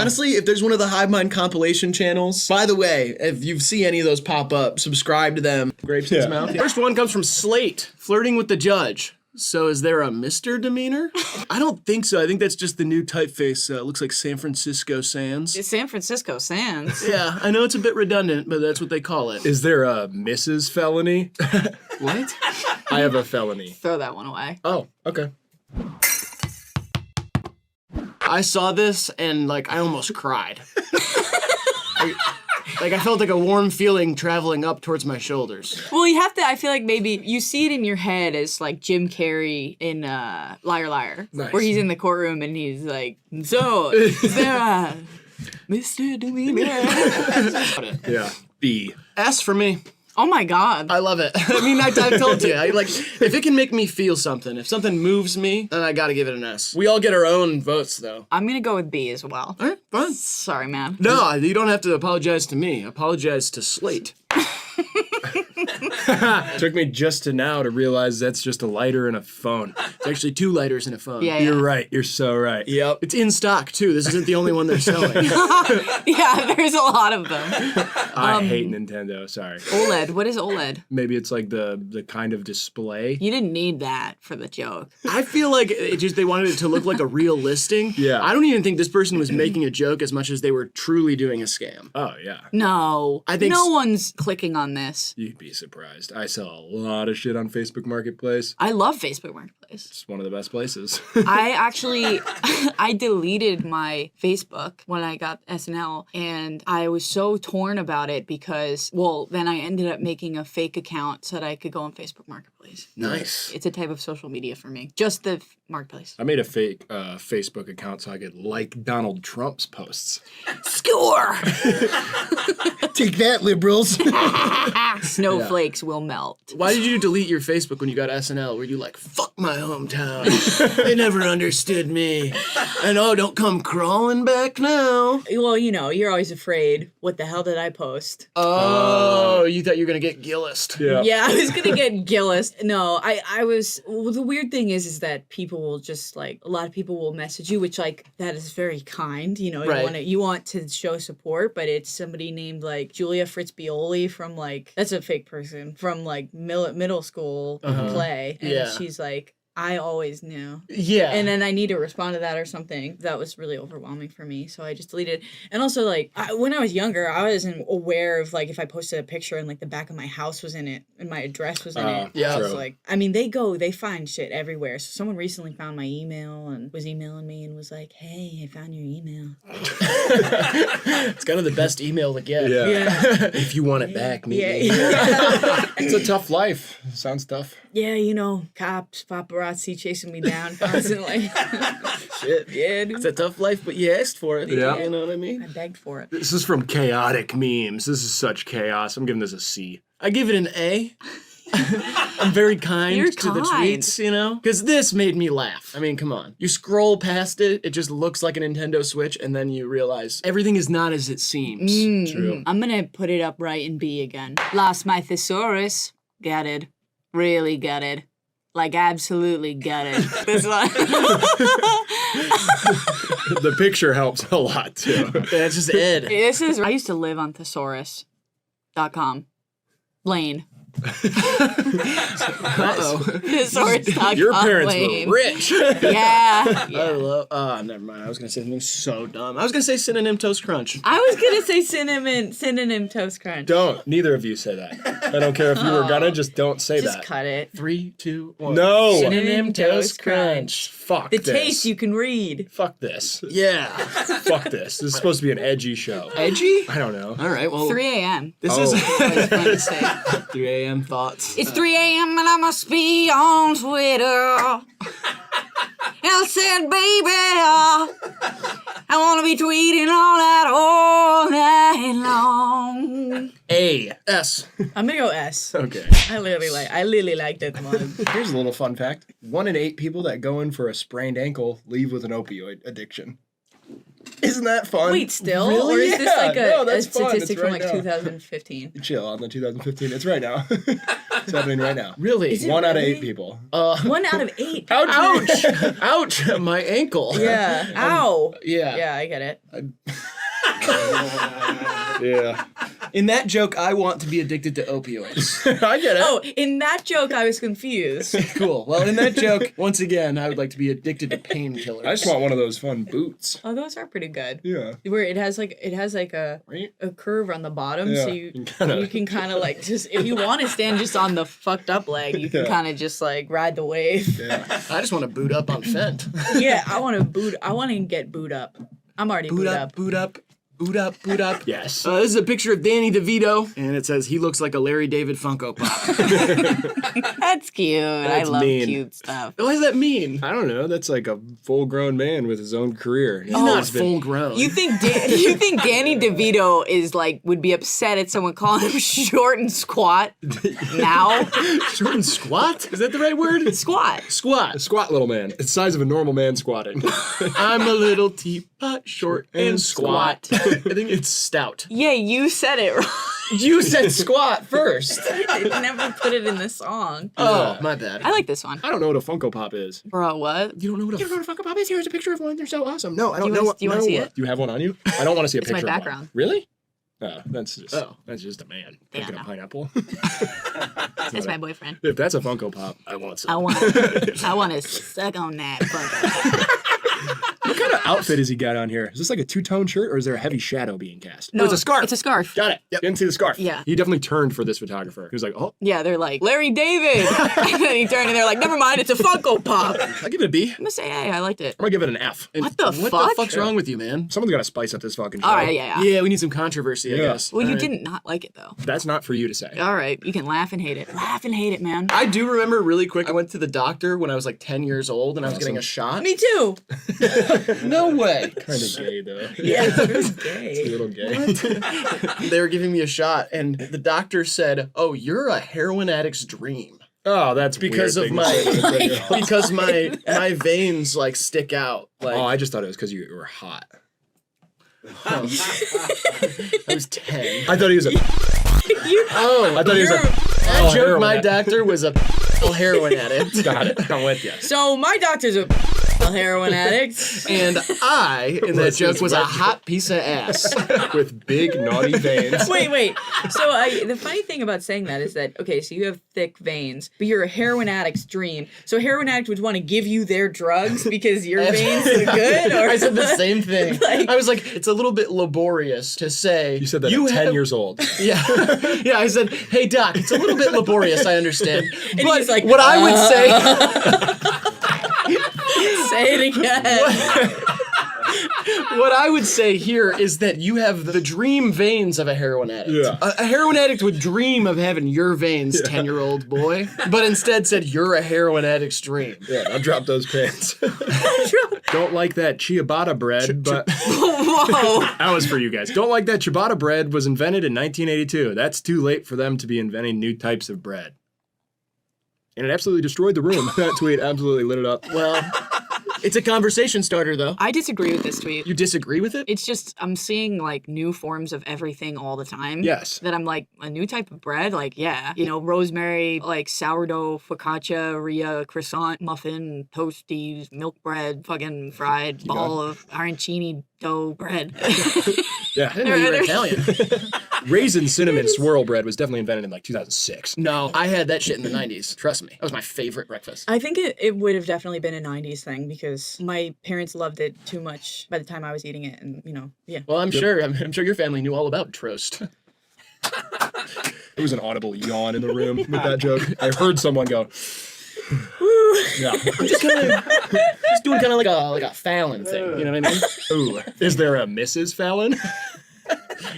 Honestly, if there's one of the Hivemind compilation channels, by the way, if you see any of those pop up, subscribe to them. Grapes in his mouth. First one comes from Slate, flirting with the judge. So is there a Mr. demeanor? I don't think so. I think that's just the new typeface. It looks like San Francisco Sans. It's San Francisco Sans. Yeah, I know it's a bit redundant, but that's what they call it. Is there a Mrs. Felony? What? I have a felony. Throw that one away. Oh, okay. I saw this and like I almost cried. Like I felt like a warm feeling traveling up towards my shoulders. Well, you have to, I feel like maybe you see it in your head as like Jim Carrey in Liar Liar. Nice. Where he's in the courtroom and he's like, so, is there a Mr. Demeanor? Yeah. B. S for me. Oh my God. I love it. I mean, I told you. If it can make me feel something, if something moves me, then I gotta give it an S. We all get our own votes, though. I'm gonna go with B as well. All right, fine. Sorry, man. No, you don't have to apologize to me. Apologize to Slate. Took me just to now to realize that's just a lighter and a phone. It's actually 2 lighters in a phone. Yeah. You're right. You're so right. Yep. It's in stock, too. This isn't the only one they're selling. Yeah, there's a lot of them. I hate Nintendo. Sorry. OLED. What is OLED? Maybe it's like the kind of display. You didn't need that for the joke. I feel like they wanted it to look like a real listing. Yeah. I don't even think this person was making a joke as much as they were truly doing a scam. Oh, yeah. No. I think no one's clicking on this. You'd be surprised. I sell a lot of shit on Facebook Marketplace. I love Facebook Marketplace. It's one of the best places. I actually, I deleted my Facebook when I got SNL, and I was so torn about it because, well, then I ended up making a fake account so that I could go on Facebook Marketplace. Nice. It's a type of social media for me. Just the Marketplace. I made a fake Facebook account so I could like Donald Trump's posts. Score! Take that, liberals. Snowflakes will melt. Why did you delete your Facebook when you got SNL? Were you like, fuck my hometown? They never understood me. And oh, don't come crawling back now. Well, you know, you're always afraid. What the hell did I post? Oh, you thought you were going to get Gillised. Yeah. Yeah, I was gonna get Gillis. No, I was. Well, the weird thing is that people will just like a lot of people will message you, which like that is very kind. You know, Right. you want to show support, but it's somebody named like Julia Fritzbioli from like that's a fake person from like middle school play, and Yeah. she's like, I always knew. Yeah. And then I need to respond to that or something. That was really overwhelming for me. So I just deleted it. And also, like, when I was younger, I wasn't aware of, like, if I posted a picture and, like, the back of my house was in it and my address was in it. yeah. I was True. like, I mean, they find shit everywhere. So someone recently found my email and was emailing me and was like, hey, I found your email. It's kind of the best email to get. Yeah. If you want it back, meet Yeah. me. It's a tough life. Sounds tough. Yeah, you know, cops, paparazzi chasing me down constantly. Shit. Yeah, dude. It's a tough life, but you asked for it. Yeah. You know what I mean? I begged for it. This is from Chaotic Memes. This is such chaos. I'm giving this a C. I give it an A. I'm very kind You're to the kind. tweets, you know? Because this made me laugh. I mean, come on. You scroll past it, it just looks like a Nintendo Switch, and then you realize everything is not as it seems. True. I'm gonna put it upright in B again. Lost my thesaurus. Gutted. Really gutted. Like, absolutely gutted. This one. The picture helps a lot, too. That's just Ed. I used to live on thesaurus.com. Lane. Uh-oh. Thesaurus.com. Your parents Lane. were rich. Yeah. I love, never mind. I was going to say something so dumb. I was going to say Synonym Toast Crunch. I was gonna say synonym toast crunch. Don't. Neither of you say that. I don't care if you were gonna, just don't say Just that. cut it. 3, 2, 1. No. Synonym Toast Crunch. Fuck The this. taste you can read. Fuck this. Yeah. Fuck this. This is supposed to be an edgy show. Edgy? I don't know. All right, well. 3 a.m. This Oh. is I was going to say. 3 a.m. thoughts. It's 3 a.m. and I must be on Twitter. I said, baby, I want to be tweeting all night long. A. S. I'm gonna go S. Okay. I literally like that one. Here's a little fun fact. 1 in 8 people that go in for a sprained ankle leave with an opioid addiction. Isn't that fun? Wait, still? Really? Or is this like No, a that's fun. statistic It's from right like now. 2015? Chill on the 2015. It's right now. It's happening right now. Really? Is it 1 out of really? 8 people. 1 out of 8. Ouch! Ouch! My ankle. Yeah. Ow. Yeah. Yeah, I get it. Yeah. In that joke, I want to be addicted to opioids. I get it. Oh, in that joke, I was confused. Cool. Well, in that joke, once again, I would like to be addicted to painkillers. I just want one of those fun boots. Oh, those are pretty good. Yeah. Where it has like a Right? curve on the bottom, Yeah. so you can kind of like just if you want to stand just on the fucked up leg, you can Yeah. kind of just like ride the wave. Yeah. I just want to boot up on Fent. Yeah, I want to get boot up. I'm already Boot up, boot up. Boot up, boot up. Yes. This is a picture of Danny DeVito, and it says he looks like a Larry David Funko Pop. That's cute. I That's love mean. cute stuff. What does that mean? I don't know. That's like a full-grown man with his own career. He's not full grown. You think Danny DeVito would be upset at someone calling him short and squat now? short and squat? Is that the right word? Squat. Squat. A squat little man. It's the size of a normal man squatting. I'm a little teapot, short and squat. I think it's stout. Yeah, you said it wrong. You said squat first. I never put it in the song. Oh, my bad. I like this one. I don't know what a Funko Pop is. Bro, what? You don't know what a Funko Pop is? Here's a picture of one. They're so awesome. No, I don't Do you know wanna- what. do you wanna know see what- it? Do you have one on you? I don't want to see a It's my picture of one. background. Really? Oh, that's just a man Yeah, picking a no. pineapple. It's my boyfriend. If that's a Funko Pop, I want some. I want to suck on that. What kind of outfit has he got on here? Is this like a two-tone shirt, or is there a heavy shadow being cast? No, it's a scarf. It's a scarf. Got it. Yep. Didn't see the scarf. Yeah. He definitely turned for this photographer. He was like, oh, Yeah, they're like, Larry David. And then he turned and they're like, never mind, it's a Funko Pop. I'm I'll give it a B. going to say, hey, I liked it. I'm gonna give it an F. What the What fuck? the fuck's wrong with you, man? Someone's got to spice up this fucking show. All right, yeah. Yeah, we need some controversy, I Yeah. guess. Well, you All right. didn't not like it, though. That's not for you to say. All right, you can laugh and hate it. Laugh and hate it, man. I do remember really quick. I went to the doctor when I was like 10 years old, and I was getting a shot. Me too. No way. Kind of gay though. Yeah, it's It's a gay. little gay. They were giving me a shot, and the doctor said, "Oh, you're a heroin addict's dream Oh, that's because weird of thing to say. my because my veins like stick out." Like Oh, I just thought it was because you were hot. I was 10. I thought he was a. Oh, I thought he was a. that Oh, joke. heroin My addict. doctor was a heroin addict. Got it. I'm with you. So my doctor's a heroin addict. And I, in that Was joke, his was a right hot piece of ass. With big naughty veins. Wait. So the funny thing about saying that is that, okay, so you have thick veins, but you're a heroin addict's dream. So a heroin addict would want to give you their drugs because your veins look good? Or I said the same thing. Like- I was like, it's a little bit laborious to say. You said that at 10 years old. Yeah. Yeah, I said, hey, doc, it's a little bit laborious, I understand. And But he's like, what I would say. Say it again. What I would say here is that you have the dream veins of a heroin addict. Yeah. A heroin addict would dream of having your veins, 10-year-old boy, but instead said you're a heroin addict's dream. Yeah, I'll drop those pants. Don't like that ciabatta bread, but Whoa. that was for you guys. Don't like that ciabatta bread was invented in 1982. That's too late for them to be inventing new types of bread. And it absolutely destroyed the room. That tweet absolutely lit it up. Well, it's a conversation starter, though. I disagree with this tweet. You disagree with it? It's just, I'm seeing like new forms of everything all the time. Yes. That I'm like, a new type of bread? Like, yeah. You know, rosemary, like sourdough, focaccia, Ria, croissant, muffin, toasties, milk bread, fucking fried ball of arancini dough bread. Yeah. I didn't know you were Italian. Raisin cinnamon swirl bread was definitely invented in like 2006. No, I had that shit in the 90s. Trust me. That was my favorite breakfast. I think it would have definitely been a 90s thing because my parents loved it too much by the time I was eating it. And, you know, yeah. Well, I'm sure your family knew all about Trost. There was an audible yawn in the room with that joke. I heard someone go, yeah. Just doing kind of like a Fallon thing. You know what I mean? Ooh, is there a Mrs. Fallon?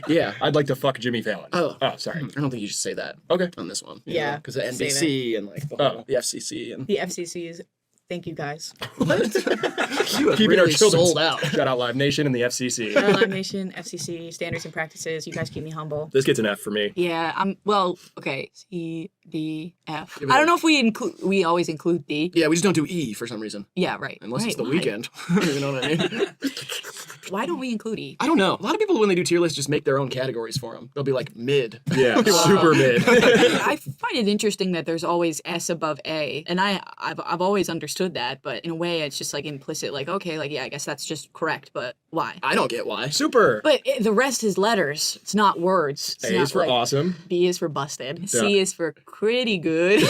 Yeah. I'd like to fuck Jimmy Fallon. Oh, Sorry. I don't think you should say that. Okay. On this one. Yeah, Because the save NBC and like the FCC and The FCC's, thank you guys. you have Keeping our really children sold out. Shout out Live Nation and the FCC. Live Nation, FCC, standards and practices. You guys keep me humble. This gets an F for me. Yeah, well, okay. C, D, F. Give it I don't a- know if we always include D. Yeah, we just don't do E for some reason. Yeah, right. Unless it's Right, the why? weekend. You know what I mean? Why don't we include E? I don't know. A lot of people, when they do tier lists, just make their own categories for them. They'll be like mid. Yeah, super mid. I find it interesting that there's always S above A, and I've always understood that, but in a way it's just like implicit, like, okay, like, yeah, I guess that's just correct, but why? I don't get why. Super. But the rest is letters. It's not words. It's A not is for like, awesome. B is for busted. C is for pretty good.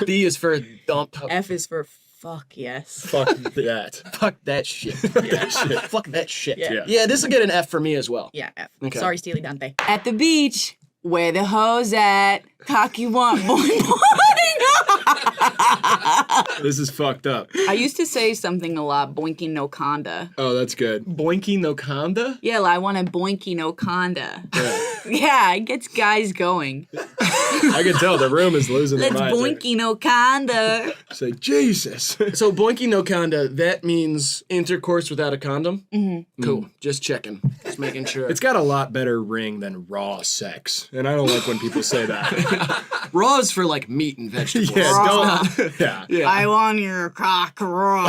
D is for dump. F is for fuck yes. Fuck that. Fuck that shit. Fuck that shit. Fuck that shit. Yeah. Yeah, this will get an F for me as well. Yeah, F. Okay. Sorry, Steely Dante. At the beach, where the hoes at? Cocky want boing boing. This is fucked up. I used to say something a lot, boinky no conda. Oh, that's good. Boinky no conda? Yeah, I want a boinky no conda. Yeah. Yeah, it gets guys going. I can tell the room is losing their Let's minds. boinky no conda. Say, Jesus. So boinky no conda, that means intercourse without a condom? Mm-hmm. Cool. Just checking. Just making sure. It's got a lot better ring than raw sex. And I don't like when people say that. Raw is for like meat and vegetables. Yeah. I want your cock raw.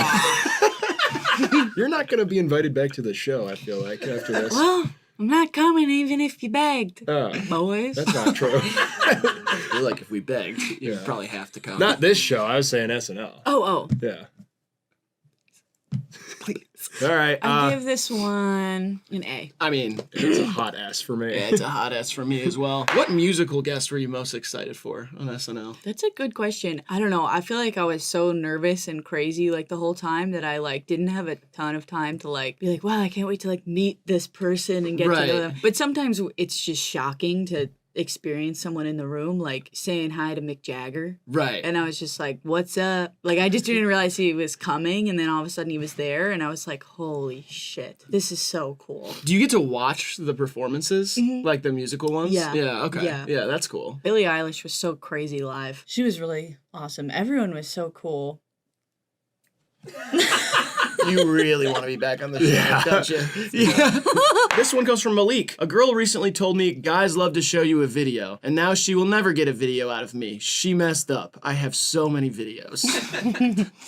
You're not going to be invited back to the show, I feel like, after this. Well, I'm not coming even if you begged. Boys. That's not true. I feel like if we begged, you'd probably have to come. Not this show. I was saying SNL. Oh. Yeah. Please. All right. I give this one an A. I mean, It's a hot ass for me. yeah, it's a hot S for me as well. What musical guest were you most excited for on SNL? That's a good question. I don't know. I feel like I was so nervous and crazy like the whole time that I like didn't have a ton of time to like be like, wow, I can't wait to like meet this person and get to Right. know them. But sometimes it's just shocking to experience someone in the room like saying hi to Mick Jagger. Right. And I was just like, what's up? Like, I just didn't realize he was coming. And then all of a sudden he was there. And I was like, holy shit. This is so cool. Do you get to watch the performances? Like the musical ones? Yeah. Yeah, okay. Yeah. Yeah, that's cool. Billie Eilish was so crazy live. She was really awesome. Everyone was so cool. You really want to be back on the show, don't you? Yeah. This one comes from Malik. A girl recently told me guys love to show you a video, and now she will never get a video out of me. She messed up. I have so many videos.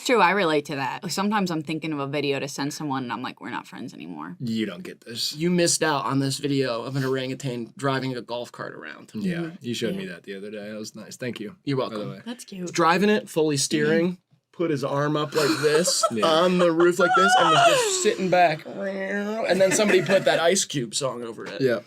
True, I relate to that. Like, sometimes I'm thinking of a video to send someone and I'm like, we're not friends anymore. You don't get this. You missed out on this video of an orangutan driving a golf cart around. Yeah. You showed me that the other day. That was nice. Thank you. You're By the welcome. way. That's cute. Driving it, fully steering. Put his arm up like this Yeah. on the roof like this and was just sitting back. And then somebody put that Ice Cube song over it. Yeah.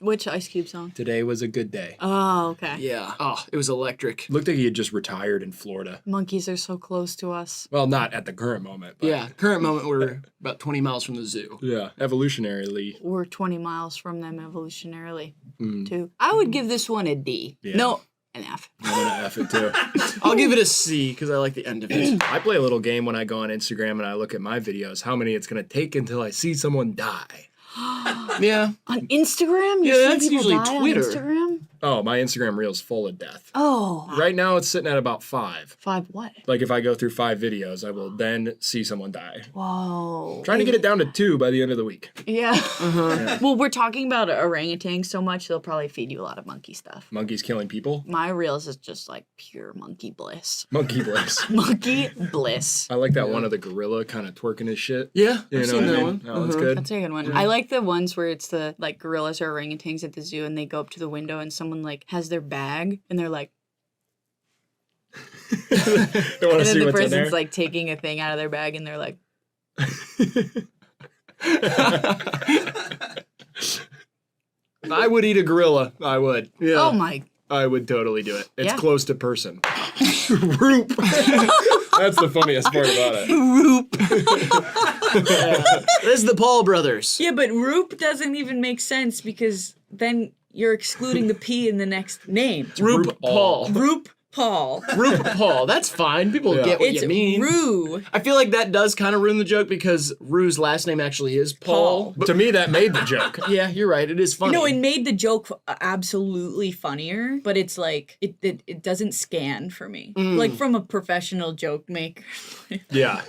Which Ice Cube song? Today was a good day. Oh, okay. Yeah. Oh, it was electric. Looked like he had just retired in Florida. Monkeys are so close to us. Well, not at the current moment. But Yeah. Current moment, we're about 20 miles from the zoo. Yeah. Evolutionarily. We're 20 miles from them evolutionarily, too. I would give this one a D. Yeah. No, an F. I'm going to F it too. I'll give it a C because I like the end of it. I play a little game when I go on Instagram and I look at my videos, how many it's going to take until I see someone die. Yeah. On Instagram? You Yeah, see that's people usually die Twitter. On Instagram? Oh, my Instagram reel's full of death. Oh. Right now it's sitting at about 5. 5 what? Like if I go through 5 videos, I will then see someone die. Whoa. Trying to get it down to 2 by the end of the week. Yeah. Well, we're talking about orangutans so much, they'll probably feed you a lot of monkey stuff. Monkeys killing people. My reels is just like pure monkey bliss. Monkey bliss. Monkey bliss. I like that one of the gorilla kind of twerking his shit. Yeah. You I've know seen what I that mean? one. Oh, that's good. That's a good one. I like the ones where it's the like gorillas or orangutans at the zoo and they go up to the window and someone like has their bag and they're like, Don't want and to then see the what's in there. person's like taking a thing out of their bag and they're like, I would eat a gorilla. I would. Yeah. oh my. I would totally do it. It's Yeah. close to person. Roop. That's the funniest part about it. Roop. This is the Paul brothers. Yeah, but Roop doesn't even make sense because then you're excluding the P in the next name. Roop Paul. Roop Paul. Roop Paul. That's fine. People Yeah. get what It's you mean. Rue. I feel like that does kind of ruin the joke because Rue's last name actually is Paul. To me, that made the joke. Yeah, you're right. It is funny. No, it made the joke absolutely funnier, but it's like it doesn't scan for me. Like from a professional joke maker. Yeah.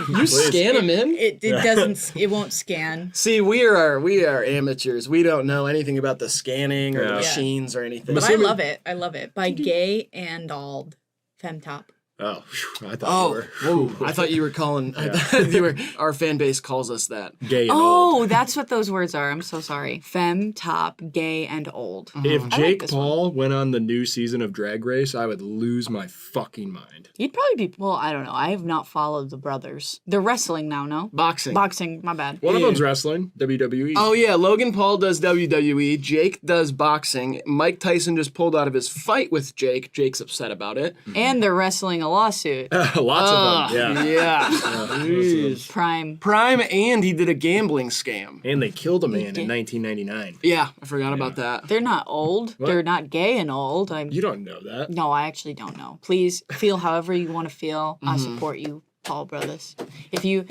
you scan them in. It doesn't it won't scan. See, we are amateurs. We don't know anything about the scanning or the Yeah. machines or anything. But I love it. I love it. By Gay and Ald Femtop. Oh, I thought you were. I thought you were calling. I thought you were. Our fan base calls us that. Gay and old. Oh, that's what those words are. I'm so sorry. Femme, top, gay, and old. If Jake Paul went on the new season of Drag Race, I would lose my fucking mind. You'd probably be, well, I don't know. I have not followed the brothers. They're wrestling now, no? Boxing. Boxing, my bad. One of them's wrestling, WWE. Oh yeah, Logan Paul does WWE. Jake does boxing. Mike Tyson just pulled out of his fight with Jake. Jake's upset about it. And they're wrestling a lawsuit. Lots of them, Yeah. Jeez. Prime. And he did a gambling scam. And they killed a man in 1999. Yeah, I forgot about that. They're not old. What? They're not gay and old. You don't know that. No, I actually don't know. Please feel however you want to feel. I support you, Paul brothers. If you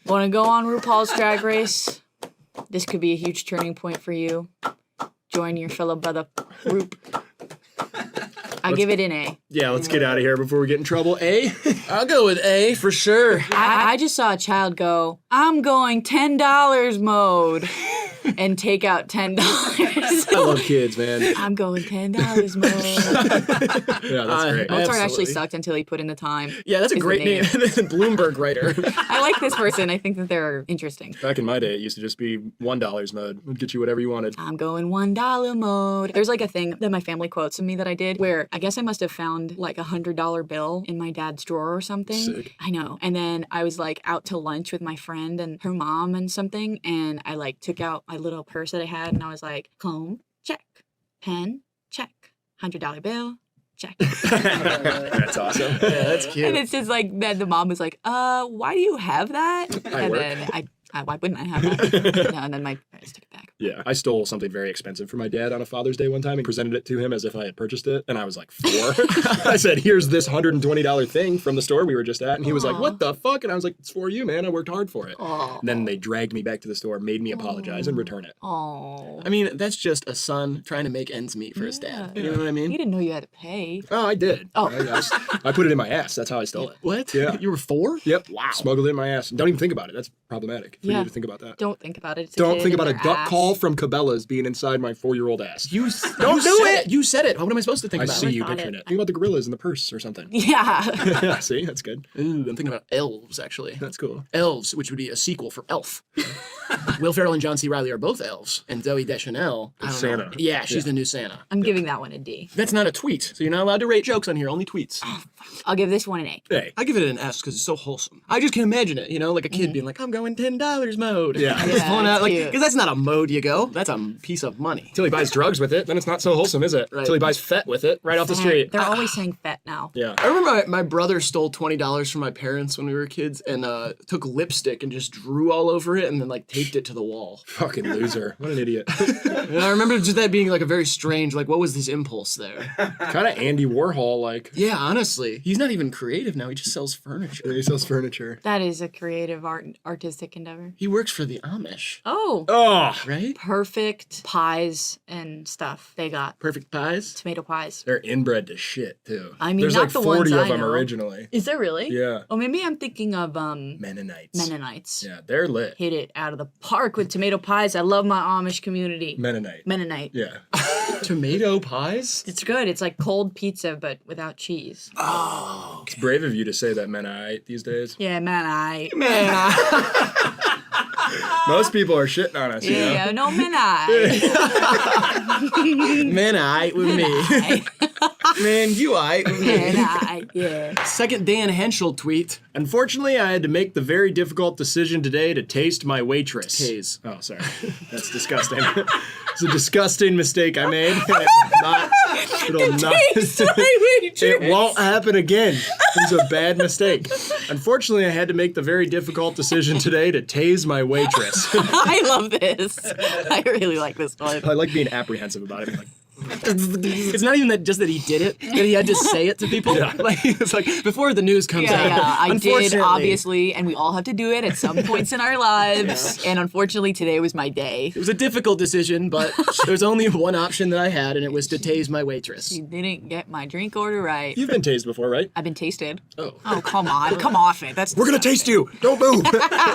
want to go on RuPaul's Drag Race, this could be a huge turning point for you. Join your fellow brother group. I'll give it an A. Yeah, let's get out of here before we get in trouble. A? I'll go with A for sure. I just saw a child go, I'm going $10 mode and take out $10. I love kids, man. I'm going $10 mode. Yeah, that's great. Mozart actually sucked until he put in the time. Yeah, that's a Is the great name. Bloomberg writer. I like this person. I think that they're interesting. Back in my day, it used to just be $1 mode. It'd get you whatever you wanted. I'm going $1 mode. There's like a thing that my family quotes of me that I did where I guess I must have found like a $100 bill in my dad's drawer or something. Sick. I know. And then I was like out to lunch with my friend and her mom and something. And I like took out my little purse that I had and I was like, comb, check. Pen, check. $100 bill, check. That's awesome. Yeah, that's cute. And it's just like, then the mom was like, why do you have that? And work. then why wouldn't I have that? No, and then my parents took it back. Yeah, I stole something very expensive from my dad on a Father's Day one time and presented it to him as if I had purchased it. And I was like 4. I said, here's this $120 thing from the store we were just at. And he was like, what the fuck? And I was like, it's for you, man. I worked hard for it. And then they dragged me back to the store, made me apologize and return it. Oh. I mean, that's just a son trying to make ends meet for his dad. You know what I mean? You didn't know you had to pay. Oh, I did. Oh. I put it in my ass. That's how I stole it. What? Yeah. You were 4? Yep. Wow. Smuggled it in my ass. Don't even think about it. That's problematic for Yeah. you to think about that. Don't think about it. It's a Don't kid think in about a their duck ass. call from Cabela's being inside my 4-year-old ass. Don't do it. You said it. What am I supposed to think I about? see you thought picturing it. it. Think about the gorillas in the purse or something. Yeah. See, that's good. Ooh, I'm thinking about elves, actually. That's cool. Elves, which would be a sequel for Elf. Will Ferrell and John C. Reilly are both elves, and Zoe Deschanel, I don't Santa. know. Yeah, she's the new Santa. I'm giving that one a D. That's not a tweet, so you're not allowed to rate jokes on here, only tweets. I'll give this one an A. Hey. I give it an S because it's so wholesome. I just can imagine it, like a kid being like, I'm going $10 mode. Yeah. Just pulling out, it's cute. because that's not a mode you go. That's a piece of money. Until he buys drugs with it, then it's not so wholesome, is it? Right. Until he buys fet with it right off the street. They're always saying fet now. Yeah. I remember my brother stole $20 from my parents when we were kids and took lipstick and just drew all over it and then taped it to the wall. Fucking loser. What an idiot. And I remember just that being a very strange, what was his impulse there? Kind of Andy Warhol like. Yeah, honestly. He's not even creative now. He just sells furniture. He sells furniture. That is a creative artistic endeavor. He works for the Amish, Oh. Oh, right? Perfect pies and stuff they got. Perfect pies. Tomato pies. they're inbred to shit too. I mean, there's not like the 40 ones of I them know. originally. Is there really? Yeah. Oh, maybe I'm thinking of Mennonites. Mennonites. Yeah, they're lit. Hit it out of the park with tomato pies. I love my Amish community. Mennonite. Mennonite. Yeah. Tomato pies? It's good. It's like cold pizza, but without cheese. Oh. It's brave of you to say that Mennonite these days. Yeah, Mennonite. Man. Most people are shitting on us, you know? Yeah, no Mennonite. Man, I with me. Man, you I with me. Mennonite, yeah. Second Dan Henschel tweet. Unfortunately, I had to make the very difficult decision today to taste my waitress. K's. Oh, sorry. That's disgusting. It's a disgusting mistake I made. It'll not. It won't happen again. It was a bad mistake. Unfortunately, I had to make the very difficult decision today to tase my waitress. I love this. I really like this one. I like being apprehensive about it. Like, It's not even that he did it, that he had to say it to people. Yeah. It's like before the news comes out. Yeah, I did, Unfortunately- obviously, and we all have to do it at some points in our lives. And unfortunately, today was my day. It was a difficult decision, but there's only one option that I had, and it was to tase my waitress. You didn't get my drink order right. you've been tased before, right? I've been tasted. Oh. Oh, come on. Come off it. That's We're gonna taste you. Don't move.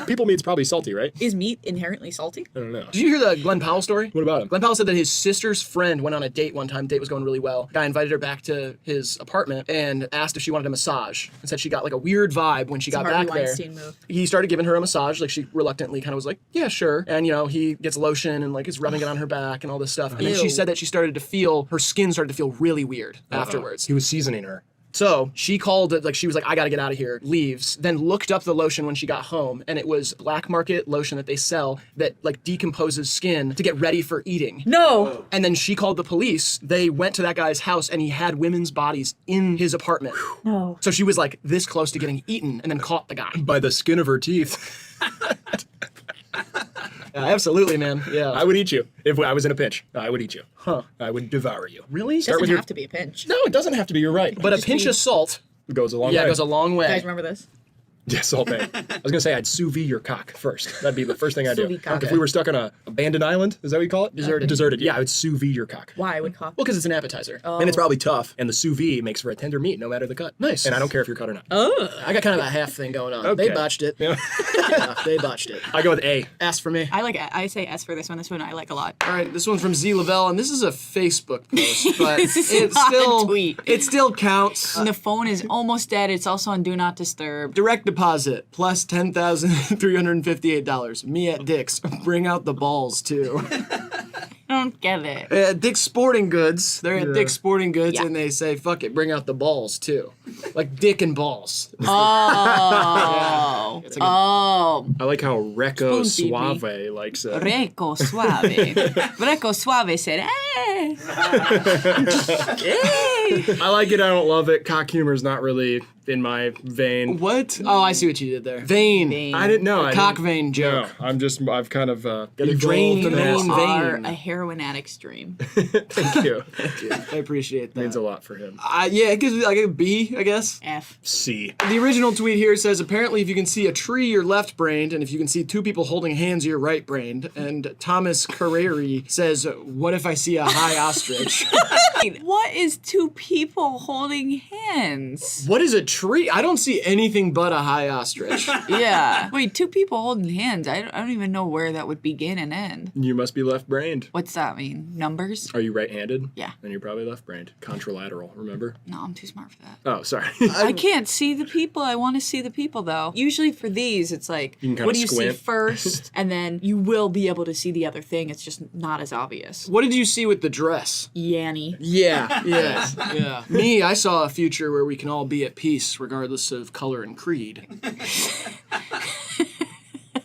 People meat's probably salty, right? Is meat inherently salty? I don't know. Did you hear the Glenn Powell story? What about him? Glenn Powell said that his sister's friend went on a date one time. The date was going really well. Guy invited her back to his apartment and asked if she wanted a massage, and said she got like a weird vibe when she got Harvey back there. Weinstein move. He started giving her a massage, like she reluctantly kind of was like, yeah, sure. And he gets lotion and like is rubbing it on her back and all this stuff. And then she Ew. said that her skin started to feel really weird afterwards. He was seasoning her. So she called it, like she was like, I gotta get out of here, leaves, then looked up the lotion when she got home, and it was black market lotion that they sell that like decomposes skin to get ready for eating. No. And then she called the police. They went to that guy's house and he had women's bodies in his apartment. No. So she was like this close to getting eaten and then caught the guy. By the skin of her teeth. Absolutely, man. Yeah. I would eat you. If I was in a pinch, I would eat you. Huh. I would devour you. Really? Doesn't have to be a pinch. No, it doesn't have to be. You're right. But a Just pinch be- of salt, Goes a long way. yeah, goes a long way. Guys, remember this? Yeah, Salt Bay. I was gonna say I'd sous vide your cock first. That'd be the first thing I'd do. Sous vide cock. If we were stuck on a abandoned island, is that what you call it? Deserted. Deserted. Yeah, I would sous vide your cock. Why would cock? Well, because it's an appetizer. And it's probably tough. And the sous vide makes for a tender meat, no matter the cut. Nice. And I don't care if you're cut or not. I got kind of a half thing going on. They Okay. botched it. Yeah. Yeah, they botched it. I go with A. Ask for me. I say S for this one. This one I like a lot. All right, this one's from Z Lavelle, and this is a Facebook post, but This is it not a still tweet. it still counts. And the phone is almost dead. It's also on Do Not Disturb. Direct deposit plus $10,358. Me at Dick's. Bring out the balls too. I don't get it. Dick's Sporting Goods. They're at Dick's Sporting Goods, Yeah. and they say, "Fuck it, bring out the balls too," like dick and balls. Oh. It's like Oh. I like how Recco Spoon feed me. Suave likes it. Reco Suave. Reco Suave said, eh. I like it, I don't love it. Cock humor's not really in my vein. what? Oh, I see what you did there. Vein. Vein. I didn't know. I Cock didn't- vein joke. No, I've kind of Gotta drain evolved in vein, that. You vein. are a heroin addict dream. Thank you. I appreciate that. Means a lot for him. Yeah, it gives me like a B, I guess. F. C. The original tweet here says, apparently if you can see a tree, you're left-brained, and if you can see two people holding hands, you're right-brained. And Thomas Carreri says, what if I see a high ostrich? What is two people holding hands? What is a tree? I don't see anything but a high ostrich. Yeah. Wait, two people holding hands. I don't even know where that would begin and end. You must be left-brained. What's that mean? Numbers? Are you right-handed? Yeah. Then you're probably left-brained. Contralateral, remember? No, I'm too smart for that. Oh, sorry. I can't see the people. I want to see the people, though. Usually for these, it's like, You can kinda what do you squint. see first? And then you will be able to see the other thing. It's just not as obvious. What did you see with the dress? Yanny. Yeah, yeah. Me, I saw a future where we can all be at peace regardless of color and creed.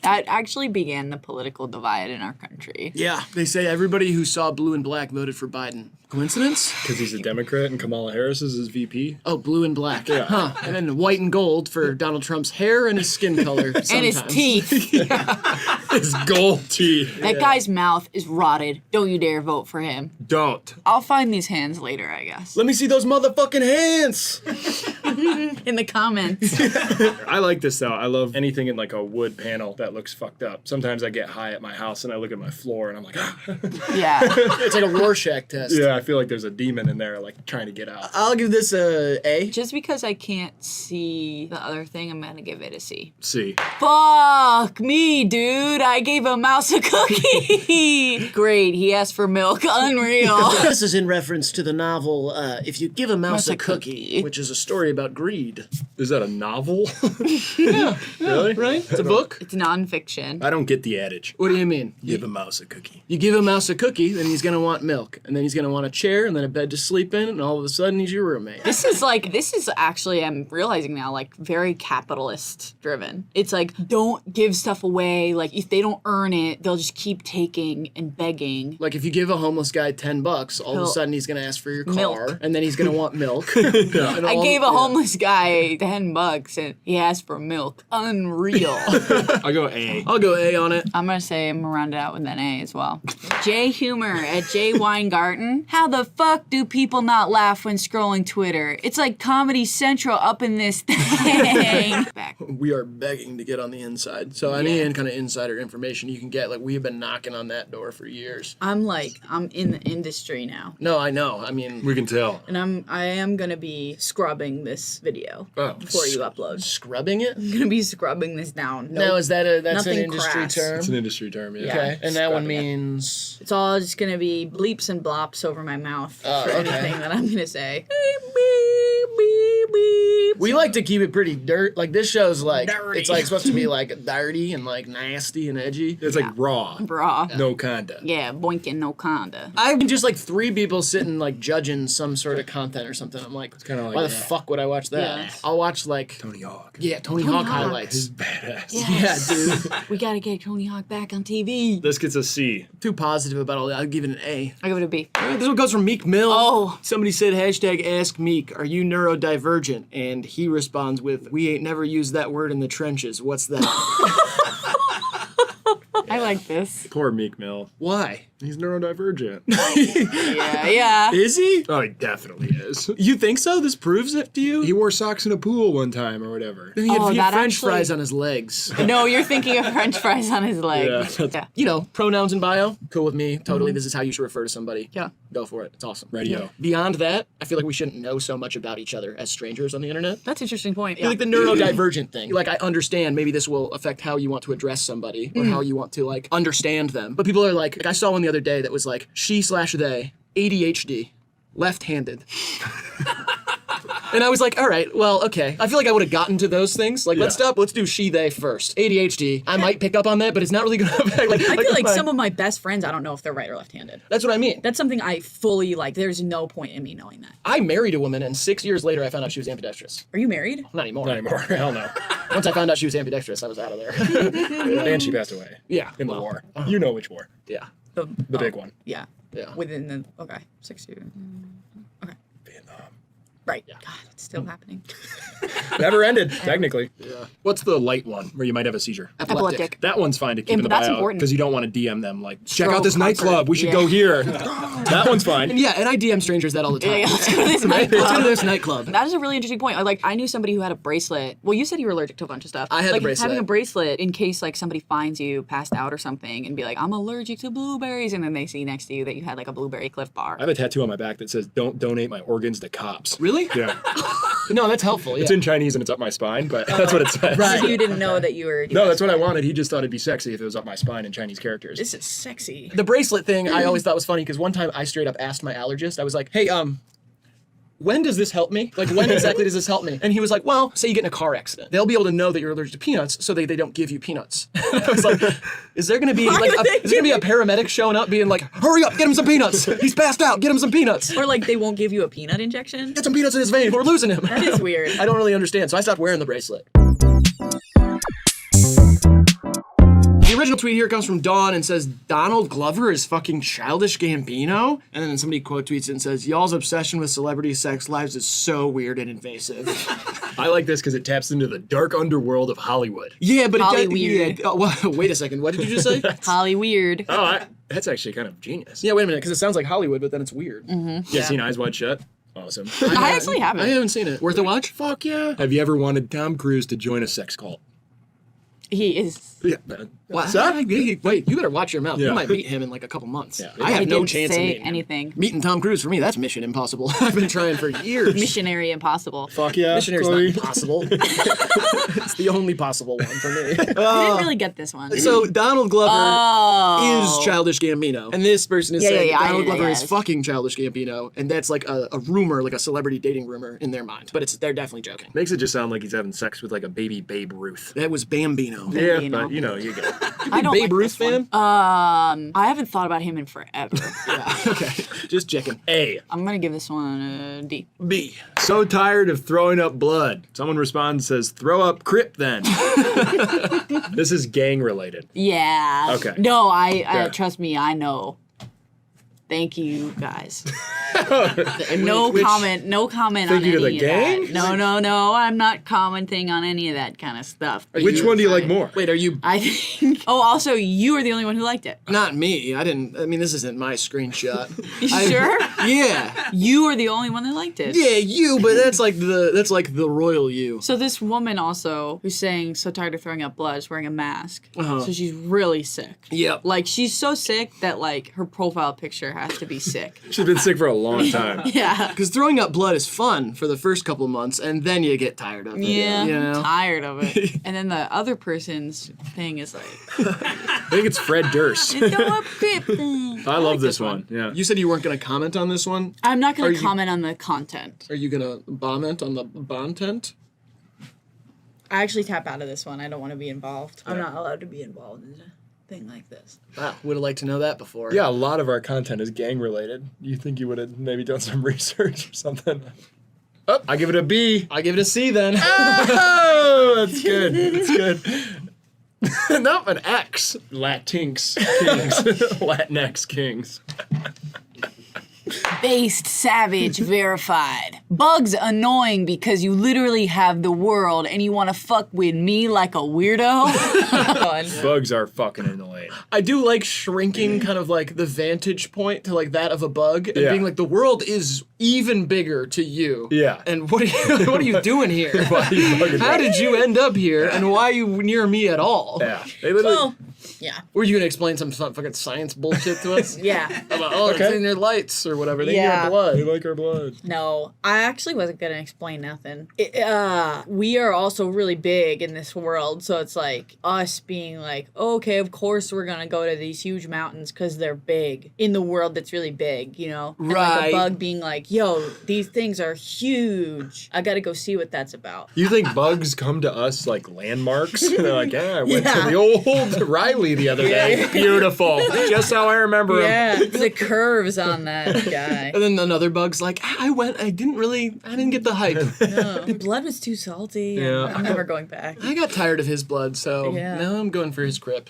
That actually began the political divide in our country. Yeah, they say everybody who saw blue and black voted for Biden. Coincidence? Because he's a Democrat and Kamala Harris is his VP. Oh, blue and black. Yeah. Huh. And then white and gold for Donald Trump's hair and his skin color. Sometimes. And his teeth. His gold teeth. That guy's mouth is rotted. Don't you dare vote for him. Don't. I'll find these hands later, I guess. Let me see those motherfucking hands. In the comments. I like this though. I love anything in like a wood panel that looks fucked up. Sometimes I get high at my house and I look at my floor and I'm like, ah. Yeah. It's like a Rorschach test. Yeah, I feel like there's a demon in there like trying to get out. I'll give this a A. Just because I can't see the other thing, I'm gonna give it a C. C. Fuck me, dude. I gave a mouse a cookie. Great. He asked for milk. Unreal. This is in reference to the novel If You Give a Mouse a Cookie, Cookie. which is a story about greed. Is that a novel? Yeah. Really? Right? It's a book? It's nonfiction. I don't get the adage. What do you mean? Give a mouse a cookie. You give a mouse a cookie, then he's gonna want milk. And then he's gonna want a chair, and then a bed to sleep in, and all of a sudden he's your roommate. This is actually, I'm realizing now, like very capitalist driven. It's like, don't give stuff away. Like if they don't earn it, they'll just keep taking and begging. Like if you give a homeless guy $10, all of a He'll- sonna he's gonna ask for your car, Milk. and then he's gonna want milk. And I all- gave a yeah. homeless guy $10 and he asked for milk. Unreal. I'll go A. I'll go A on it. I'm gonna say I'm gonna round it out with an A as well. J Humor at J Weingarten. How the fuck do people not laugh when scrolling Twitter? It's like Comedy Central up in this thing. Back. We are begging to get on the inside. So any kind of insider information you can get. Like, we have been knocking on that door for years. I'm in the industry now. No, I know. I mean, We can tell. And I am gonna be scrubbing this video before you upload. scrubbing it? I'm gonna be scrubbing this down. Now, is that that's an Nothing industry crass. term? It's an industry term, yeah. Okay, and that one Scrubbing it. means... It's all just gonna be bleeps and blops over my mouth for okay. anything that I'm gonna say. Beep, beep, beep, beep. We like to keep it pretty like, this show's like, Dirty. it's like supposed to be like dirty and like nasty and edgy. It's like raw. Bra. No conda. Yeah, boinking no conda. I mean, just like 3 people sitting like judging some sort of content or something. I'm like, kinda like why the that. fuck would I watch that? Yeah. I'll watch like Tony Hawk. Tony Hawk Hawk. highlights. Badass. Yeah, dude. We gotta get Tony Hawk back on TV. This gets a C. Too positive about all that. I'll give it an A. I give it a B. This one comes from Meek Mill. Oh. Somebody said hashtag ask Meek, are you neurodivergent? And he responds with, we ain't never used that word in the trenches. What's that? I like this. Poor Meek Mill. Why? He's neurodivergent. Yeah. Is he? Oh, he definitely is. You think so? This proves it to you? He wore socks in a pool one time or whatever. He had, Oh, he had that French actually- fries on his legs. No, you're thinking of French fries on his legs. Yeah. Yeah. You know, pronouns in bio, cool with me. Totally, this is how you should refer to somebody. Yeah. Go for it. It's awesome. Radio. Beyond that, I feel like we shouldn't know so much about each other as strangers on the internet. That's an interesting point. I feel like the neurodivergent thing. Like, I understand maybe this will affect how you want to address somebody or how you want to, like, understand them. But people are like I saw one the other day that was like, she/they, ADHD, left-handed. And I was like, all right, well, okay. I feel like I would have gotten to those things. Like, let's do she/they first. ADHD, I might pick up on that, but it's not really gonna affect, like, I feel like some of my best friends, I don't know if they're right or left-handed. That's what I mean. That's something I fully like. There's no point in me knowing that. I married a woman, and 6 years later, I found out she was ambidextrous. Are you married? Not anymore. Not anymore. Hell no. Once I found out she was ambidextrous, I was out of there. And she passed away. Yeah. In the well, war. You know which war. Yeah. The big one. Yeah. Yeah. Within the 6 years. Okay. Vietnam. Right. God, it's still happening. Never ended, technically. Yeah. What's the light one where you might have a seizure? Epileptic. That one's fine to keep Yeah, in the but that's bio important. because you don't want to DM them like, check Stroke out this concert. nightclub. We should Yeah. go here. That one's fine. Yeah, and I DM strangers that all the time. Yeah, let's go to this Let's go to nightclub. this nightclub. That is a really interesting point. I knew somebody who had a bracelet. Well, you said you were allergic to a bunch of stuff. I had the like, bracelet. having a bracelet in case like somebody finds you passed out or something and be like, I'm allergic to blueberries, and then they see next to you that you had like a blueberry Cliff Bar. I have a tattoo on my back that says, don't donate my organs to cops. Really? Yeah. No, that's helpful. Yeah. It's in Chinese and it's up my spine, but that's what it says. Right. You didn't know that you were. No, that's what I wanted. He just thought it'd be sexy if it was up my spine in Chinese characters. This is sexy. The bracelet thing I always thought was funny because one time I straight up asked my allergist, I was like, hey, when does this help me? Like, when exactly does this help me? And he was like, well, say you get in a car accident. They'll be able to know that you're allergic to peanuts so they don't give you peanuts. And I was like, is there gonna be like is there gonna be a paramedic showing up being like, hurry up, get him some peanuts. He's passed out, get him some peanuts. Or like they won't give you a peanut injection. Get some peanuts in his vein, we're losing him. That is weird. I don't really understand, so I stopped wearing the bracelet. The original tweet here comes from Dawn and says, Donald Glover is fucking Childish Gambino? And then somebody quote tweets it and says, y'all's obsession with celebrity sex lives is so weird and invasive. I like this because it taps into the dark underworld of Hollywood. Yeah, but Holly it does, weird. yeah, well, wait a second, what did you just say? Holly weird. Oh, that's actually kind of genius. Yeah, wait a minute, because it sounds like Hollywood, but then it's weird. Yeah, seen Eyes Wide Shut? Awesome. I actually haven't. I haven't seen it. Worth a watch? Fuck yeah. Have you ever wanted Tom Cruise to join a sex cult? He is. Yeah. What's up? Wait, you better watch your mouth. Yeah. You might meet him in like a couple months. Yeah. I have I no didn't chance of say meeting him. anything. Meeting Tom Cruise, for me, that's mission impossible. I've been trying for years. Missionary impossible. Fuck yeah. Missionary's Chloe. not possible. It's the only possible one for me. I didn't really get this one. So Donald Glover Oh. is Childish Gambino, and this person is Yeah, saying yeah, that I Donald did, Glover yeah. is fucking Childish Gambino, and that's like a rumor, like a celebrity dating rumor in their mind. But they're definitely joking. Makes it just sound like he's having sex with like a baby Babe Ruth. That was Bambino. Yeah, Bambino. but you know, you get it. I don't Babe like Ruth this one. fan? I haven't thought about him in forever. Yeah. Okay. Just checking. A. I'm gonna give this one a D. B. So tired of throwing up blood. Someone responds and says, throw up Crip then. This is gang related. Yeah. Okay. No, I Yeah. trust me, I know. Thank you guys. And No which- comment. No comment on Thank you to any the of gang? that. No. I'm not commenting on any of that kind of stuff. Which one do you like more? Wait, are you? I think Oh, also, you are the only one who liked it. Not me. I mean, this isn't my screenshot. You sure? Yeah. You are the only one that liked it. Yeah, you, but that's like the royal you. So this woman also, who's saying so tired of throwing up blood, is wearing a mask. Uh-huh. So she's really sick. Yep. Like, she's so sick that, like, her profile picture has to be sick. She's been sick for a long time. Yeah. Because throwing up blood is fun for the first couple months, and then you get tired of it. Yeah, You I'm know? tired of it. And then the other person's thing is like, I think it's Fred Durst. throw up Krypton. I love this one. Yeah. You said you weren't going to comment on this one. I'm not going Are to you- comment on the content. Are you going to comment on the content? I actually tap out of this one. I don't want to be involved. I'm not allowed to be involved in a thing like this. Wow, would have liked to know that before. Yeah, a lot of our content is gang related. You think you would have maybe done some research or something? Oh, I give it a B. I give it a C then. Oh, that's good. That's good. Nope, an X. Latinx kings. Latinx kings. Based, savage, verified. Bugs annoying because you literally have the world and you want to fuck with me like a weirdo. Bugs are fucking annoying. I do like shrinking kind of like the vantage point to like that of a bug and Yeah. being like the world is even bigger to you. Yeah. And what are you doing here? Why are you fucking How did you end up here and why are you near me at all? Yeah. They literally. Well, yeah. Were you gonna explain some fucking science bullshit to us? Yeah. About, oh, Okay. it's in their lights or whatever. They Yeah. need our blood. They like our blood. No, I actually wasn't gonna explain nothing. We are also really big in this world, so it's like us being like, oh, okay, of course we're gonna go to these huge mountains because they're big in the world that's really big, you know? And like Right. a bug being like, yo, these things are huge. I gotta go see what that's about. You think bugs come to us like landmarks? They're like, yeah, I went Yeah. to the old Riley the other day. Beautiful. Just how I remember him. Yeah, the curves on that guy. And then another bug's like, I didn't get the hype. No, the blood was too salty. Yeah. I'm never going back. I got tired of his blood, so Yeah. now I'm going for his crip.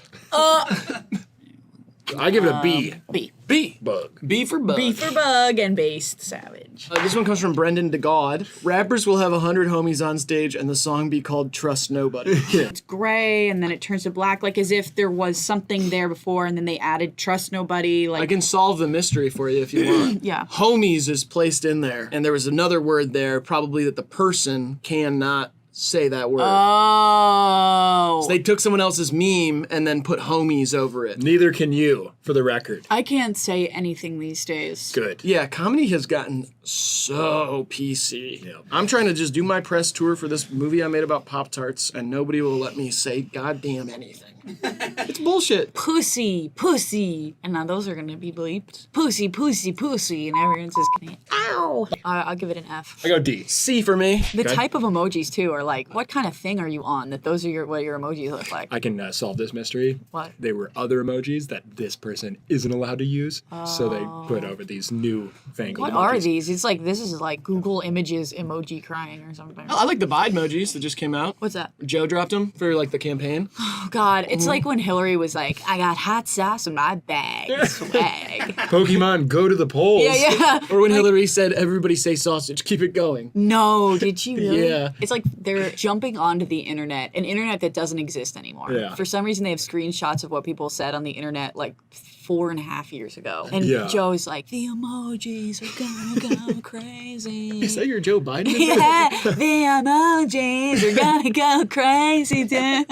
I give it a B. B. B. Bug. B for bug. B for bug and based savage. This one comes from Brendan DeGod. Rappers will have 100 homies on stage and the song be called Trust Nobody. It's gray and then it turns to black, like as if there was something there before and then they added trust nobody. Like I can solve the mystery for you if you want. Yeah. Homies is placed in there, and there was another word there, probably that the person cannot say that word. Oh. So they took someone else's meme and then put homies over it. Neither can you, for the record. I can't say anything these days. Good. Yeah, comedy has gotten so PC. Yep. I'm trying to just do my press tour for this movie I made about Pop-Tarts, and nobody will let me say goddamn anything. It's bullshit. Pussy, pussy. And now those are gonna be bleeped. Pussy, pussy, pussy. And everyone's just gonna, ow. I'll give it an F. I go D. C for me. The Okay. type of emojis too are like, what kind of thing are you on that those are what your emojis look like? I can solve this mystery. What? They were other emojis that this person isn't allowed to use, so they put over these new fangled What emojis. are these? It's like, this is like Google Images emoji crying or something. I like the Bide emojis that just came out. What's that? Joe dropped them for like the campaign. Oh God, it's like when Hillary was like, I got hot sauce in my bag, swag. Pokemon, go to the polls. Yeah. Or when Hillary said, everybody say sausage, keep it going. No, did she really? Yeah. It's like they're jumping onto the internet, an internet that doesn't exist anymore. Yeah. For some reason, they have screenshots of what people said on the internet like 4.5 years ago. And Yeah. Joe's like, the emojis are gonna go crazy. Is that your Joe Biden? Yeah, the emojis are gonna go crazy, dude.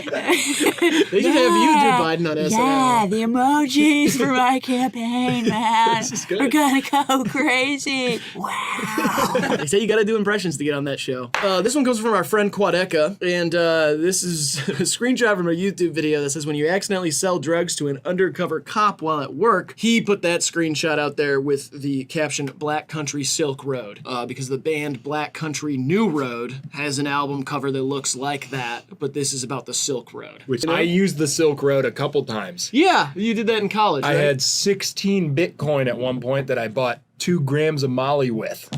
They should have you do Biden on SNL. Yeah, the emojis for my campaign, man, good. are gonna go crazy. Wow. They say you gotta do impressions to get on that show. This one comes from our friend Quadeka, and this is a screenshot from a YouTube video that says when you accidentally sell drugs to an undercover cop while at work, he put that screenshot out there with the caption Black Country Silk Road, because the band Black Country New Road has an album cover that looks like that, but this is about the Silk Road. Which I used the Silk Road a couple times. Yeah, you did that in college, I right? had 16 Bitcoin at one point that I bought 2 grams of Molly with.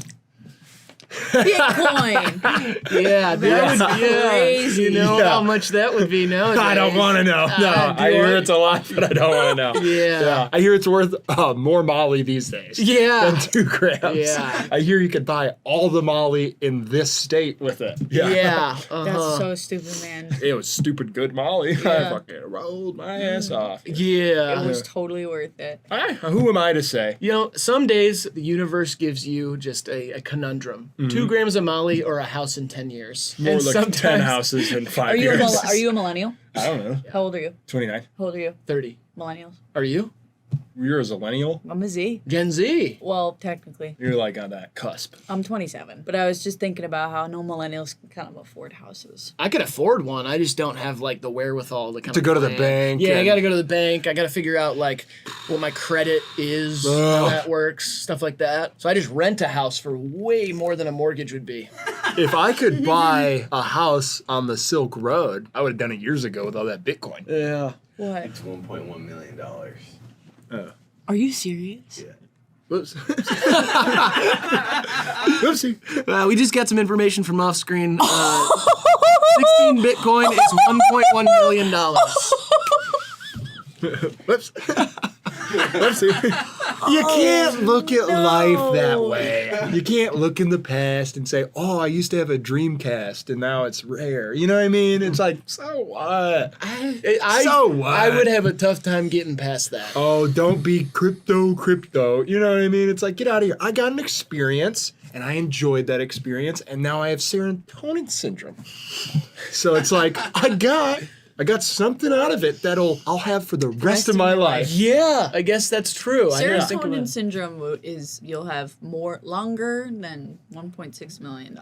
Bitcoin. Yeah, that would be crazy. You know how much that would be nowadays. I don't want to know. No, I hear it's a lot, but I don't want to know. Yeah. I hear it's worth more Molly these days. Yeah. Than 2 grams. Yeah. I hear you could buy all the Molly in this state with it. Yeah. That's so stupid, man. It was stupid good Molly. I Yeah. fucking rolled my ass off. Yeah. It was totally worth it. Who am I to say? You know, some days the universe gives you just a conundrum. 2 grams of Molly or a house in 10 years. More And like sometimes 10 houses in 5 Are you years. are you a millennial? I don't know. How old are you? 29. How old are you? 30. Millennials. Are you? You're a zillennial. I'm a Z. Gen Z. Well, technically. You're like on that cusp. I'm 27. But I was just thinking about how no millennials can kind of afford houses. I could afford one. I just don't have like the wherewithal to kind To of go to the plan. bank Yeah, I and- got to go to the bank. I got to figure out like what my credit is, how Ugh. that works, stuff like that. So I just rent a house for way more than a mortgage would be. If I could buy a house on the Silk Road, I would have done it years ago with all that Bitcoin. Yeah. What? It's $1.1 million. Are you serious? Yeah. Whoops. Whoopsie. We just got some information from off screen. 16 Bitcoin is $1.1 million. Whoops. Whoopsie. You can't look at life that way. You can't look in the past and say, oh, I used to have a Dreamcast and now it's rare. You know what I mean? It's like, so what? So what? I would have a tough time getting past that. Oh, don't be crypto. You know what I mean? It's like, get out of here. I got an experience and I enjoyed that experience and now I have serotonin syndrome. So it's like, I got something out of it I'll have for the rest of my life. Yeah, I guess that's true. I didn't think Serotonin about syndrome is you'll have longer than $1.6 million.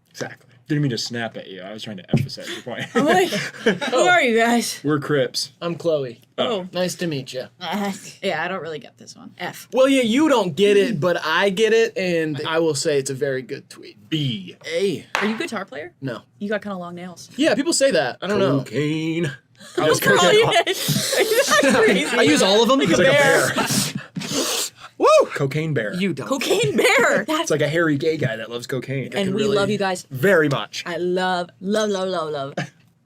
Exactly. Didn't mean to snap at you. I was trying to emphasize your point. I'm like, who are you guys? We're Crips. I'm Chloe. Oh. Nice to meet you. Yeah, I don't really get this one. F. Well, yeah, you don't get it, but I get it, and I will say it's a very good tweet. B. A. Are you a guitar player? No. You got kind of long nails. Yeah, people say that. I don't know. Cocaine. I was Oh, yeah. That's crazy. I use all of them. He's like a bear. Woo! Cocaine bear. You don't. Cocaine bear. It's like a hairy gay guy that loves cocaine. And we really- love you guys. Very much. I love.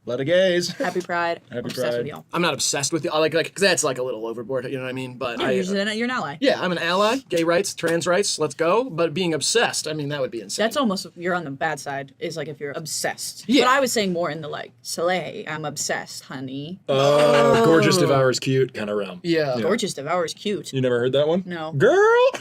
Lot of gays. Happy Pride. Happy Obsessed Pride. with y'all. I'm not obsessed with you. I like, because that's like a little overboard. You know what I mean? But Yeah, you're an ally. yeah, I'm an ally. Gay rights, trans rights. Let's go. But being obsessed, I mean, that would be insane. That's almost, you're on the bad side, is like if you're obsessed. Yeah. But I was saying more in the like, Slay, I'm obsessed, honey. Oh, gorgeous devours cute kind of realm. yeah. Gorgeous Devour's cute. You never heard that one? No. Girl,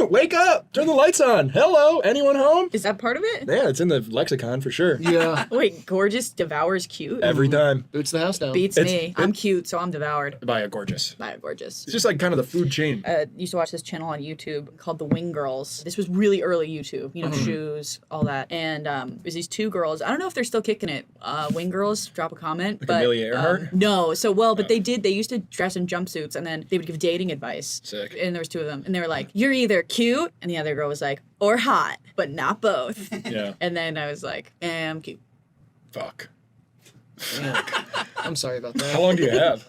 wake up. Turn the lights on. Hello, anyone home? Is that part of it? Yeah, it's in the lexicon for sure. Yeah. Wait, Gorgeous Devour's cute? Every time. Boots the house down. Beats me. I'm cute, so I'm devoured By a gorgeous. by a gorgeous. It's just like kind of the food chain. Used to watch this channel on YouTube called The Wing Girls. This was really early YouTube, you know, shoes, all that. And there's these 2 girls. I don't know if they're still kicking it. Wing Girls, drop a comment. Like but, Amelia Earhart? no, so but they used to dress in jumpsuits and then they would give dating advice. Sick. And there was 2 of them. And they were like, you're either cute, and the other girl was like, or hot, but not both. Yeah. And then I was like, I'm cute. Fuck. I'm sorry about How that. long do you have?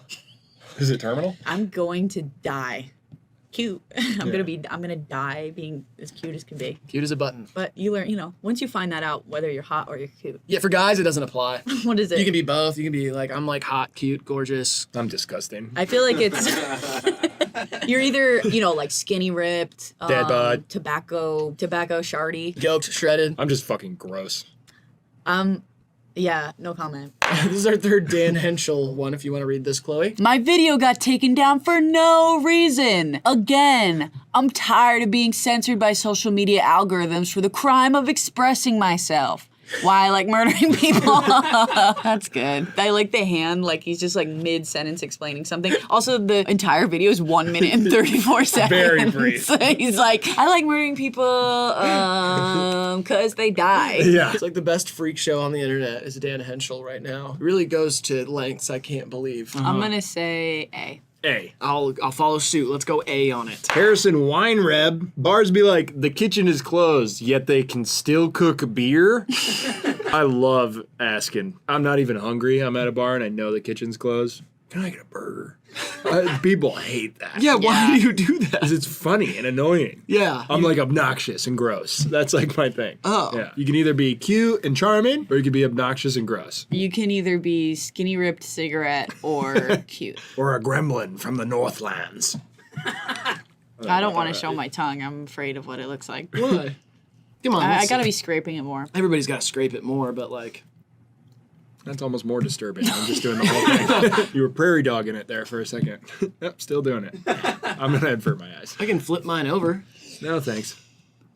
Is it terminal? I'm going to die. Cute. I'm gonna die being as cute as can be. Cute as a button. But you learn, once you find that out, whether you're hot or you're cute. Yeah, for guys, it doesn't apply. What is it? You can be both. You can be like, I'm like hot, cute, gorgeous. I'm disgusting. I feel like it's you're either, like skinny ripped, Dad bod. tobacco shardy. Yoked, shredded. I'm just fucking gross. Yeah, no comment. This is our 3rd Dan Henschel one, if you want to read this, Chloe. My video got taken down for no reason. Again, I'm tired of being censored by social media algorithms for the crime of expressing myself. Why I like murdering people. That's good. I like the hand, like he's just like mid-sentence explaining something. Also, the entire video is 1 minute and 34 seconds. Very brief. He's like, I like murdering people because they die. Yeah. It's like the best freak show on the internet is Dan Henschel right now. It really goes to lengths I can't believe. I'm gonna say A. A. I'll follow suit. Let's go A on it. Harrison Weinreb. Bars be like, the kitchen is closed, yet they can still cook beer. I love asking. I'm not even hungry. I'm at a bar and I know the kitchen's closed. can I get a burger? People hate that. Yeah, why do you do that? Because it's funny and annoying. Yeah. I'm like obnoxious and gross. That's like my thing. Oh. Yeah. You can either be cute and charming, or you can be obnoxious and gross. You can either be skinny ripped cigarette or cute. Or a gremlin from the Northlands. I don't want to show my tongue. I'm afraid of what it looks like. Why? Come on. I gotta be scraping it more. Everybody's got to scrape it more, but like. That's almost more disturbing. I'm just doing the whole thing. You were prairie dogging it there for a second. Yep, still doing it. I'm gonna avert my eyes. I can flip mine over. No, thanks.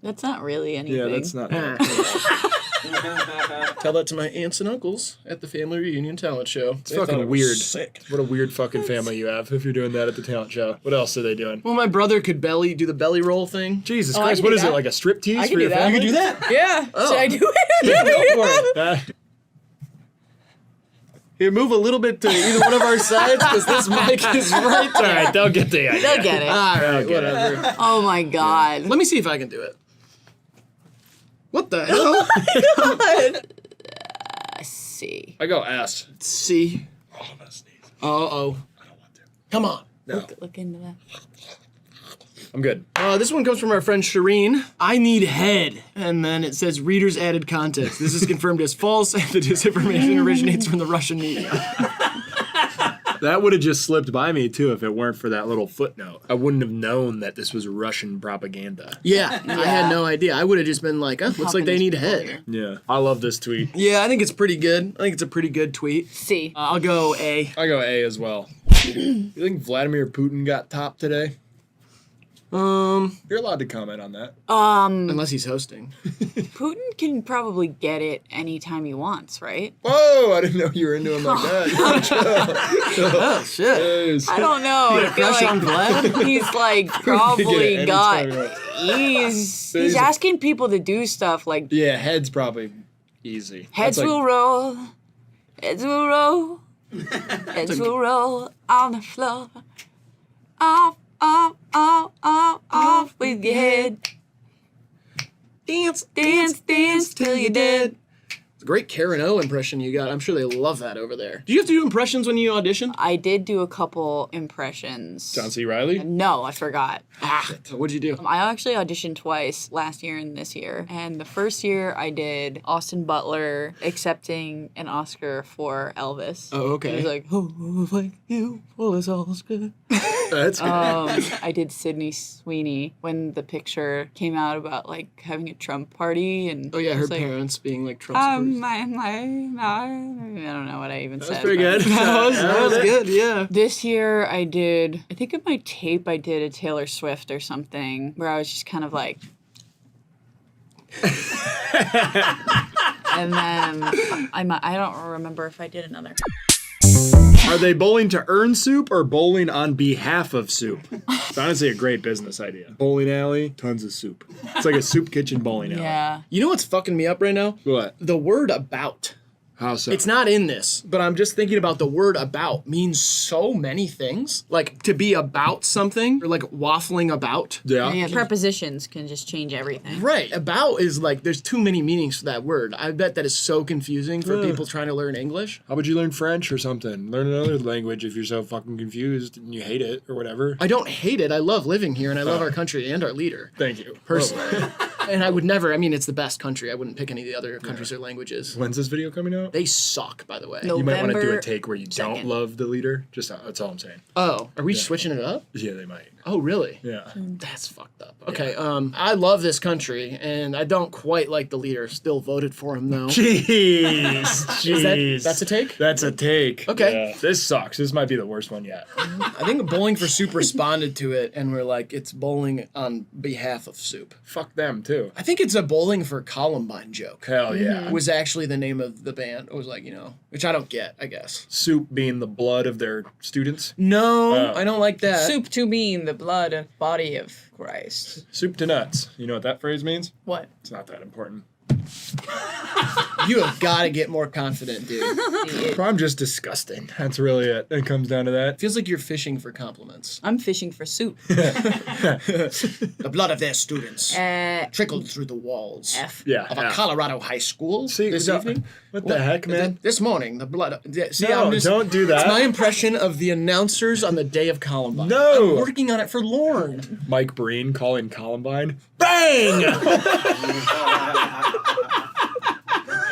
That's not really anything. Yeah, that's not. Tell that to my aunts and uncles at the family reunion talent show. It's fucking weird. What a weird fucking family you have if you're doing that at the talent show. What else are they doing? Well, my brother could do the belly roll thing. Jesus I Christ, can what do is it, that. like a strip tease I for can your do that. family? You can do that? Yeah. Oh. Should I do it? Yeah, go for it. Here, move a little bit to either one of our sides, because this mic is right All there. right, they'll get the idea. They'll get it. All right, Okay. whatever. Oh my god. Let me see if I can do it. What the hell? Let's see. I go S. C. Oh, I'm gonna sneeze. Uh-oh. I don't want to. Come on. No, Look into that. I'm good. This one comes from our friend Shireen. I need head. And then it says readers added context. This is confirmed as false, and the disinformation originates from the Russian media. That would have just slipped by me too if it weren't for that little footnote. I wouldn't have known that this was Russian propaganda. Yeah, I had no idea. I would have just been like, oh, looks like they need head. Yeah, I love this tweet. Yeah, I think it's pretty good. I think it's a pretty good tweet. C. I'll go A. I go A as well. You think Vladimir Putin got topped today? You're allowed to comment on that. Unless he's hosting. Putin can probably get it anytime he wants, right? Whoa, I didn't know you were into him like that. Oh, shit. Jeez. I don't know. I feel Crush on like Vlad? he's like Get it probably anytime got. he wants. He's asking people to do stuff like Yeah, head's probably easy. heads That's like- will roll, heads will roll, heads will roll on the floor. Off with your head. Dance, Dance till you're dead. It's a great Karen O impression you got. I'm sure they love that over there. Do you have to do impressions when you audition? I did do a couple impressions. John C. Reilly? No, I forgot. What'd you do? I actually auditioned twice, last year and this year. And the first year I did Austin Butler accepting an Oscar for Elvis. Oh, okay. He was like, oh, thank you for this Oscar. That's good. I did Sydney Sweeney when the picture came out about like having a Trump party and Oh, yeah, it her was like, parents being like Trump supporters. I don't know what I even said. That's pretty but- good. That was good, yeah. This year I did, I think in my tape I did a Taylor Swift or something where I was just kind of like. And then I don't remember if I did another. Are they bowling to earn soup or bowling on behalf of soup? It's honestly a great business idea. Bowling alley, tons of soup. It's like a soup kitchen bowling alley. Yeah. You know what's fucking me up right now? What? The word about. How so? It's not in this, but I'm just thinking about the word about means so many things. Like to be about something or like waffling about. Yeah. Yeah, prepositions can just change everything. Right. About is like, there's too many meanings for that word. I bet that is so confusing for people trying to learn English. How about you learn French or something? Learn another language if you're so fucking confused and you hate it or whatever. I don't hate it. I love living here and I love our country and our leader. Thank you. Personally. And I would never, I mean, it's the best country. I wouldn't pick any of the other countries or languages. When's this video coming out? They suck, by the way. No. You might want to do November a take where you don't 2nd. love the leader. Just that's all I'm saying. Oh, are we switching it up? Yeah, they might. Oh, really? Yeah. That's fucked up. Okay, I love this country, and I don't quite like the leader. Still voted for him, though. Jeez. That's a take? That's a take. Okay. Yeah. This sucks. This might be the worst one yet. I think Bowling for Soup responded to it, and we're like, it's bowling on behalf of Soup. Fuck them too. I think it's a Bowling for Columbine joke. Hell yeah. Was actually the name of the band. It was like, which I don't get, I guess. Soup being the blood of their students. No, Oh. I don't like that. Soup to mean the blood and body of Christ. Soup to nuts. You know what that phrase means? What? It's not that important. You have got to get more confident, dude. I'm just disgusting. That's really it. It comes down to that. Feels like you're fishing for compliments. I'm fishing for soup. The blood of their students trickled through the walls F. Yeah. of a Colorado high school this evening. What the heck, man? This morning, the blood. See, No, I'm just, don't do that. It's my impression of the announcers on the day of Columbine. No. I'm working on it for Lorne. Mike Breen calling Columbine. Bang!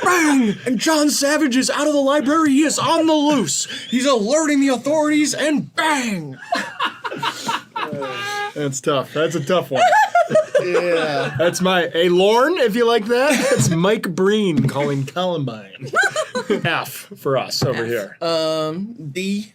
Bang! And John Savage is out of the library. He is on the loose. He's alerting the authorities, and bang! That's tough. That's a tough one. Yeah. That's my Lorne, if you like that. That's Mike Breen calling Columbine. F for us over here. D.